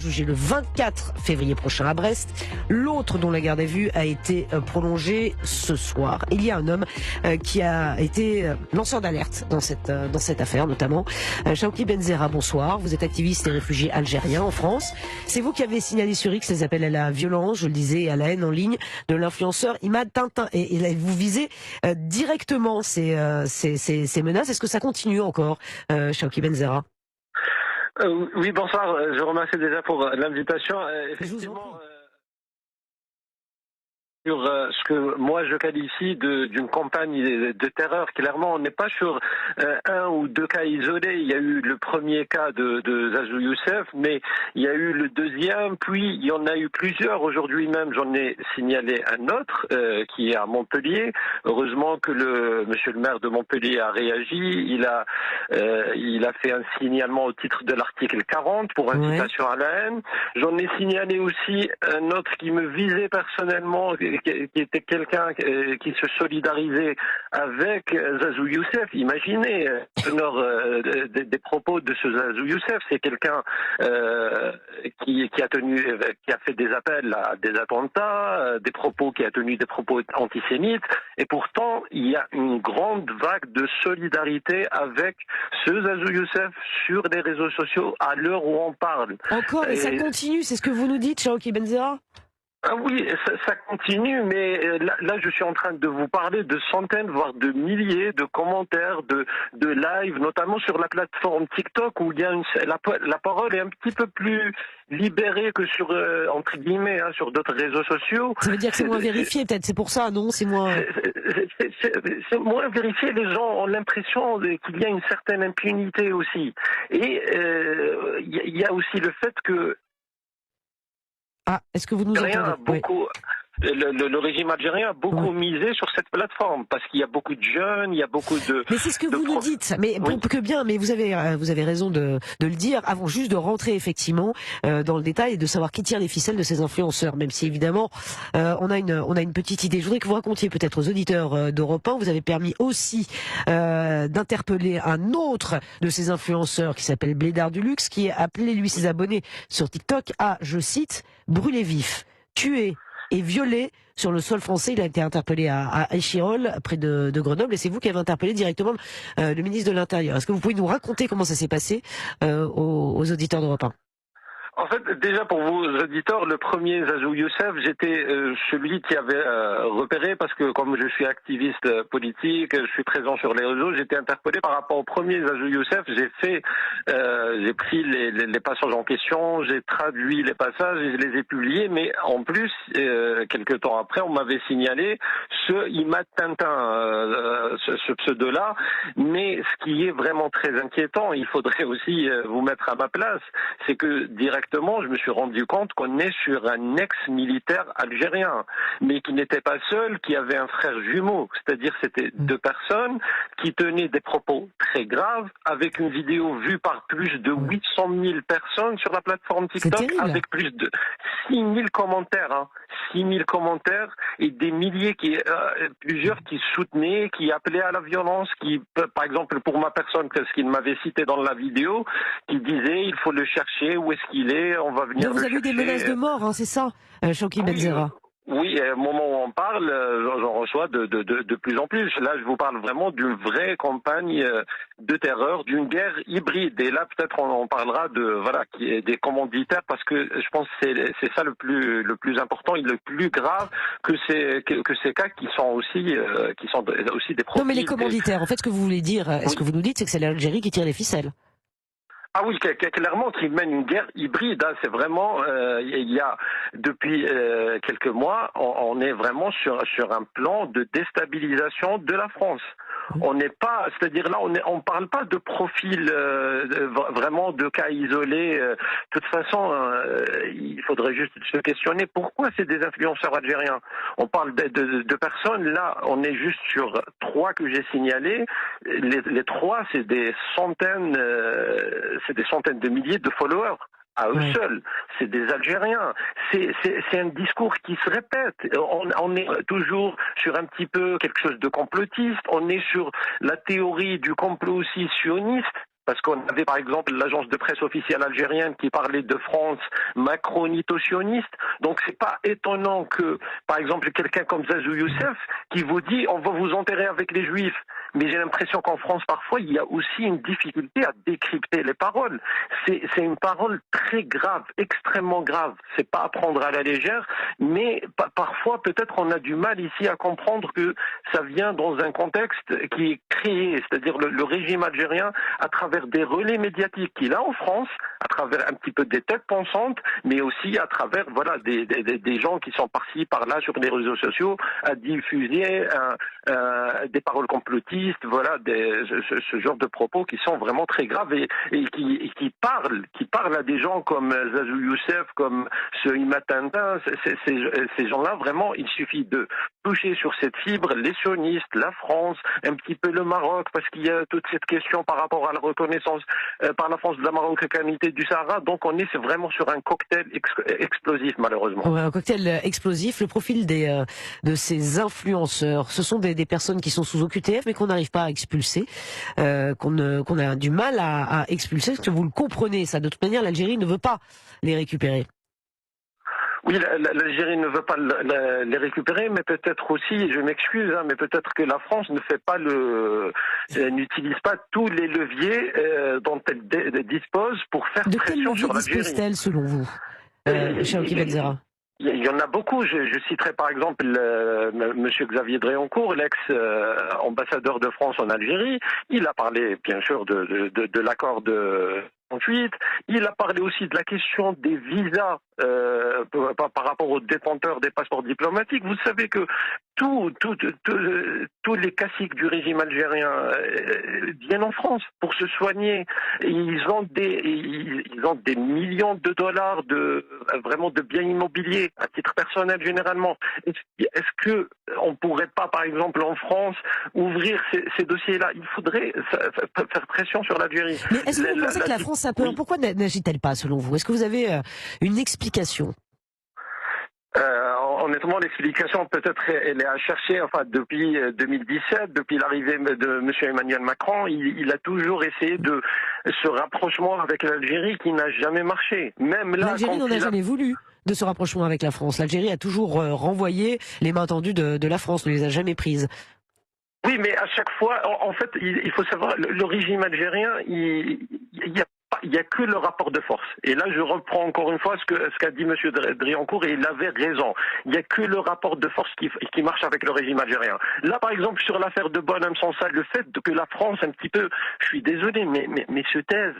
Jugé le 24 février prochain à Brest. L'autre dont la garde à vue a été prolongée ce soir. Il y a un homme qui a été lanceur d'alerte dans cette affaire notamment. Chawki Benzerra, bonsoir. Vous êtes activiste et réfugié algérien en France. C'est vous qui avez signalé sur X les appels à la violence, je le disais, et à la haine en ligne de l'influenceur Imad Tintin. Et vous visez directement ces menaces. Est-ce que ça continue encore, Chawki Benzerra? Oui, bonsoir. Je remercie déjà pour l'invitation. Effectivement, sur ce que moi je qualifie d'une campagne de terreur. Clairement, on n'est pas sur un ou deux cas isolés. Il y a eu le premier cas de Zazu Youssef, mais il y a eu le deuxième, puis il y en a eu plusieurs. Aujourd'hui même, j'en ai signalé un autre qui est à Montpellier. Heureusement que monsieur le maire de Montpellier a réagi. Il a fait un signalement au titre de l'article 40 pour incitation à la haine. J'en ai signalé aussi un autre qui me visait personnellement, qui était quelqu'un qui se solidarisait avec Zazu Youssef. Imaginez des propos de ce Zazu Youssef. C'est quelqu'un qui a fait des appels à des attentats, qui a tenu des propos antisémites. Et pourtant, il y a une grande vague de solidarité avec ce Zazu Youssef sur les réseaux sociaux à l'heure où on parle. Encore, et ça continue, c'est ce que vous nous dites, Chawki Benzerra? Ah oui, ça continue, mais là, je suis en train de vous parler de centaines, voire de milliers de commentaires, de lives, notamment sur la plateforme TikTok, où il y a la parole est un petit peu plus libérée que sur, entre guillemets, sur d'autres réseaux sociaux. Ça veut dire que c'est moins vérifié, peut-être, c'est pour ça, non? C'est moins... C'est moins vérifié, les gens ont l'impression qu'il y a une certaine impunité aussi. Et il y a aussi le fait que Ah, est-ce que vous nous entendez? Le régime algérien a beaucoup misé sur cette plateforme parce qu'il y a beaucoup de jeunes, il y a beaucoup de... Mais c'est ce que vous nous dites, mais vous avez raison de le dire, avant juste de rentrer effectivement dans le détail et de savoir qui tire les ficelles de ces influenceurs, même si évidemment on a une petite idée. Je voudrais que vous racontiez peut-être aux auditeurs d'Europe 1, vous avez permis aussi d'interpeller un autre de ces influenceurs qui s'appelle Blédard du Luxe, qui a appelé lui ses abonnés sur TikTok à, je cite, brûler vif, tuer et violé sur le sol français. Il a été interpellé à Échirolles, près de Grenoble, et c'est vous qui avez interpellé directement le ministre de l'Intérieur. Est-ce que vous pouvez nous raconter comment ça s'est passé aux auditeurs d'Europe 1? En fait, déjà pour vos auditeurs, le premier Zazu Youssef, j'étais celui qui avait repéré, parce que comme je suis activiste politique, je suis présent sur les réseaux, j'étais interpellé par rapport au premier Zazu Youssef. J'ai pris les passages en question, j'ai traduit les passages et je les ai publiés, mais en plus, quelques temps après, on m'avait signalé ce Imad Tintin, ce pseudo-là. Mais ce qui est vraiment très inquiétant, il faudrait aussi vous mettre à ma place, c'est que directement, je me suis rendu compte qu'on est sur un ex-militaire algérien, mais qui n'était pas seul, qui avait un frère jumeau. C'est-à-dire c'était deux personnes qui tenaient des propos très graves, avec une vidéo vue par plus de 800 000 personnes sur la plateforme TikTok, avec plus de 6 000 commentaires. 6 000 commentaires et des milliers, plusieurs qui soutenaient, qui appelaient à la violence, qui, par exemple, pour ma personne, ce qu'il m'avait cité dans la vidéo, qui disait il faut le chercher, où est-ce qu'il est, on va venir le chercher. Vous avez eu des menaces de mort, c'est ça, Chawki Benzerra? Oui, au moment où on parle, j'en reçois de plus en plus. Là, je vous parle vraiment d'une vraie campagne de terreur, d'une guerre hybride. Et là, peut-être on parlera des commanditaires, parce que je pense que c'est ça le plus important et le plus grave que ces cas qui sont aussi des profils. Non, mais les commanditaires, en fait, ce que vous voulez dire, ce que vous nous dites, c'est que c'est l'Algérie qui tire les ficelles. Ah oui, clairement, qui mène une guerre hybride. C'est vraiment, il y a depuis quelques mois, on est vraiment sur un plan de déstabilisation de la France. On n'est pas, c'est-à-dire là, on parle pas de profil vraiment de cas isolés. De toute façon, il faudrait juste se questionner pourquoi c'est des influenceurs algériens. On parle de personnes. Là, on est juste sur 3 que j'ai signalés. Les 3, c'est des centaines de milliers de followers. À eux seuls, c'est des Algériens. C'est un discours qui se répète. On est toujours sur un petit peu quelque chose de complotiste. On est sur la théorie du complot aussi sioniste. parce qu'on avait par exemple l'agence de presse officielle algérienne qui parlait de France macronito-sioniste. Donc c'est pas étonnant que, par exemple, quelqu'un comme Zazou Youssef qui vous dit on va vous enterrer avec les juifs. Mais j'ai l'impression qu'en France, parfois, il y a aussi une difficulté à décrypter les paroles. C'est une parole très grave, extrêmement grave. C'est pas à prendre à la légère, mais parfois, peut-être, on a du mal ici à comprendre que ça vient dans un contexte qui est créé, c'est-à-dire le régime algérien, à travers des relais médiatiques qu'il a en France, à travers un petit peu des têtes pensantes, mais aussi à travers, voilà, des gens qui sont par-ci, par-là, sur les réseaux sociaux, à diffuser des paroles complotistes, voilà, ce genre de propos qui sont vraiment très graves et qui parlent à des gens comme Zazou Youssef, comme ce Imatintin. Ces gens-là, vraiment, il suffit de toucher sur cette fibre, les sionistes, la France, un petit peu le Maroc, parce qu'il y a toute cette question par rapport à la reconnaissance par la France de la marocanité du Sahara. Donc on est vraiment sur un cocktail explosif, malheureusement. Ouais, un cocktail explosif. Le profil de ces influenceurs, ce sont des personnes qui sont sous OQTF mais qu'on n'arrive pas à expulser, qu'on a du mal à expulser. Est-ce que vous le comprenez ça? De toute manière, l'Algérie ne veut pas les récupérer. Oui, l'Algérie ne veut pas les récupérer, mais peut-être aussi, je m'excuse, mais peut-être que la France n'utilise pas tous les leviers dont elle dispose pour faire pression sur l'Algérie. De quels leviers dispose-t-elle, selon vous, Chawki Benzera? Il y en a beaucoup. Je citerai par exemple Monsieur Xavier Dréancourt, l'ex-ambassadeur de France en Algérie. Il a parlé, bien sûr, de l'accord de 1968. Il a parlé aussi de la question des visas par rapport aux détenteurs des passeports diplomatiques. Vous savez que tous les caciques du régime algérien viennent en France pour se soigner. Ils ont des millions de dollars vraiment de biens immobiliers à titre personnel généralement. Est-ce que on pourrait pas, par exemple, en France, ouvrir ces dossiers-là? Il faudrait faire pression sur l'Algérie. Mais est-ce que vous pensez que la France a peur? Oui. Pourquoi n'agit-elle pas, selon vous? Est-ce que vous avez une explication? Honnêtement, l'explication peut-être elle est à chercher. Enfin, depuis 2017, depuis l'arrivée de M. Emmanuel Macron, il a toujours essayé de ce rapprochement avec l'Algérie qui n'a jamais marché. Même là, l'Algérie n'en a jamais voulu de ce rapprochement avec la France. L'Algérie a toujours renvoyé les mains tendues de la France, ne les a jamais prises. Oui, mais à chaque fois, en fait, il faut savoir, le régime algérien, il y a que le rapport de force. Et là, je reprends encore une fois ce qu'a dit M. Dréancourt, et il avait raison. Il n'y a que le rapport de force qui marche avec le régime algérien. Là, par exemple, sur l'affaire de Bonhomme Sansa, le fait que la France, un petit peu, je suis désolé, mais se taise.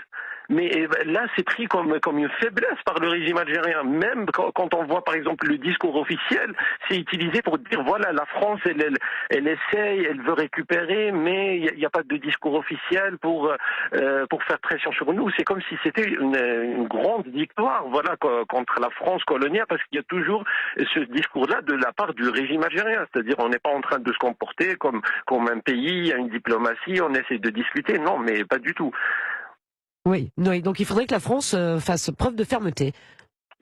Mais là, c'est pris comme une faiblesse par le régime algérien. Même quand on voit, par exemple, le discours officiel, c'est utilisé pour dire, voilà, la France, elle essaye, elle veut récupérer, mais il n'y a pas de discours officiel pour faire pression sur nous. C'est comme si c'était une grande victoire, voilà, contre la France coloniale, parce qu'il y a toujours ce discours-là de la part du régime algérien. C'est-à-dire, on n'est pas en train de se comporter comme un pays, une diplomatie, on essaie de discuter. Non, mais pas du tout. Oui, donc il faudrait que la France fasse preuve de fermeté.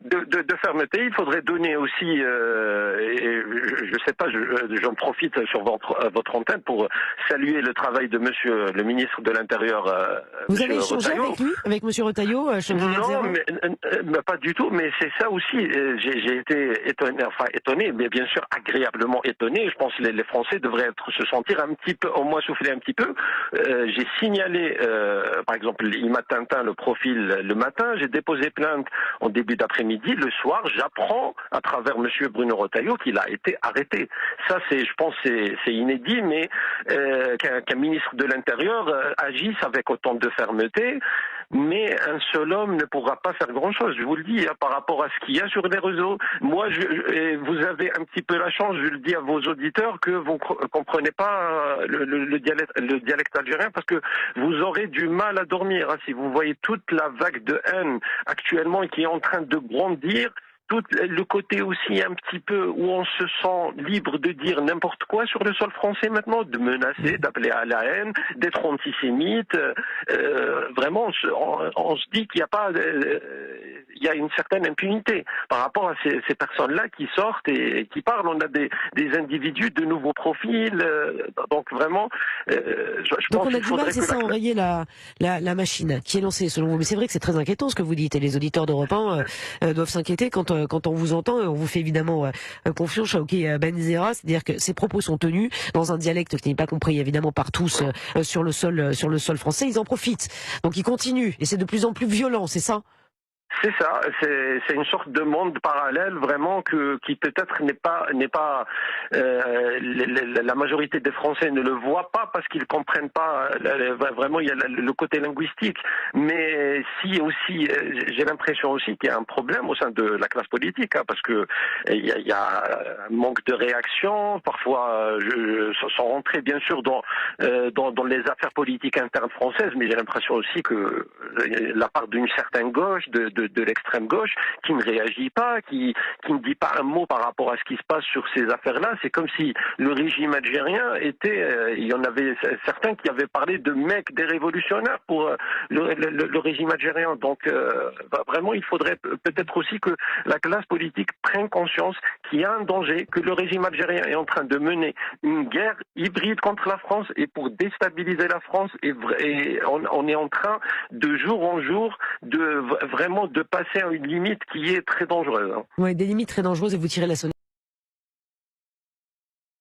De fermeté, il faudrait donner aussi, et je sais pas, j'en profite sur votre antenne pour saluer le travail de Monsieur le ministre de l'Intérieur. Vous avez échangé avec lui, avec Monsieur Retailleau? Non, mais pas du tout. Mais c'est ça aussi. J'ai été étonné, mais bien sûr agréablement étonné. Je pense que les Français devraient se sentir un petit peu, au moins souffler un petit peu. J'ai signalé, par exemple, Imatintin, le profil le matin. J'ai déposé plainte en début d'après-midi. Le soir, j'apprends à travers Monsieur Bruno Retailleau qu'il a été arrêté. Ça, je pense, c'est inédit, mais qu'un ministre de l'Intérieur agisse avec autant de fermeté. Mais un seul homme ne pourra pas faire grand-chose. Je vous le dis, par rapport à ce qu'il y a sur les réseaux. Moi, vous avez un petit peu la chance, je le dis à vos auditeurs, que vous comprenez pas le dialecte algérien, parce que vous aurez du mal à dormir. Si vous voyez toute la vague de haine actuellement qui est en train de grandir, tout le côté aussi un petit peu où on se sent libre de dire n'importe quoi sur le sol français maintenant, de menacer, d'appeler à la haine, d'être antisémite. Vraiment, on se dit qu'il n'y a pas, il y a une certaine impunité par rapport à ces personnes-là qui sortent et qui parlent. On a des individus de nouveaux profils, donc vraiment, je Donc pense on a qu'il du mal, faudrait c'est que ça, à enrayer la machine qui est lancée selon vous. Mais c'est vrai que c'est très inquiétant ce que vous dites, et les auditeurs d'Europe 1 doivent s'inquiéter quand on vous entend, et on vous fait évidemment confiance, Chaouki Benzeira, c'est-à-dire que ces propos sont tenus dans un dialecte qui n'est pas compris évidemment par tous sur le sol français. Ils en profitent, donc ils continuent, et c'est de plus en plus violent, c'est ça? C'est ça, c'est une sorte de monde parallèle vraiment qui peut-être n'est pas la majorité des Français ne le voient pas parce qu'ils comprennent pas vraiment, il y a le côté linguistique, mais si aussi j'ai l'impression aussi qu'il y a un problème au sein de la classe politique, hein, parce que il y a un manque de réaction parfois, sans rentrer bien sûr dans les affaires politiques internes françaises, mais j'ai l'impression aussi que la part d'une certaine gauche de l'extrême gauche qui ne réagit pas, qui ne dit pas un mot par rapport à ce qui se passe sur ces affaires-là. C'est comme si le régime algérien était, il y en avait certains qui avaient parlé de mecs des révolutionnaires pour le régime algérien. Donc vraiment, il faudrait peut-être aussi que la classe politique prenne conscience qu'il y a un danger, que le régime algérien est en train de mener une guerre hybride contre la France et pour déstabiliser la France, et on est en train de jour en jour de vraiment de passer à une limite qui est très dangereuse. Ouais, des limites très dangereuses, et vous tirez la sonnette.